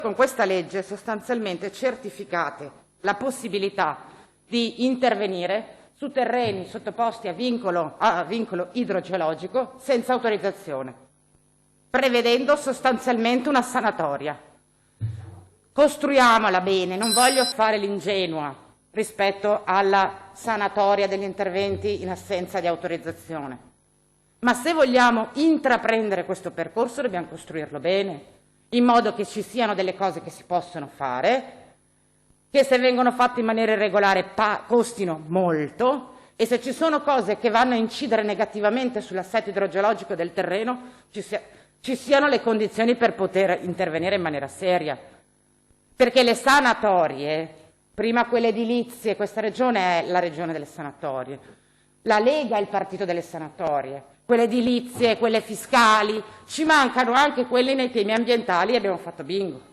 Con questa legge sostanzialmente certificate la possibilità di intervenire su terreni sottoposti a vincolo idrogeologico senza autorizzazione, prevedendo sostanzialmente una sanatoria. Costruiamola bene, non voglio fare l'ingenua rispetto alla sanatoria degli interventi in assenza di autorizzazione, ma se vogliamo intraprendere questo percorso dobbiamo costruirlo bene, in modo che ci siano delle cose che si possono fare, che se vengono fatte in maniera irregolare costino molto, e se ci sono cose che vanno a incidere negativamente sull'assetto idrogeologico del terreno, ci siano le condizioni per poter intervenire in maniera seria. Perché le sanatorie, prima quelle edilizie, questa regione è la regione delle sanatorie, la Lega è il partito delle sanatorie, quelle edilizie, quelle fiscali, ci mancano anche quelle nei temi ambientali e abbiamo fatto bingo.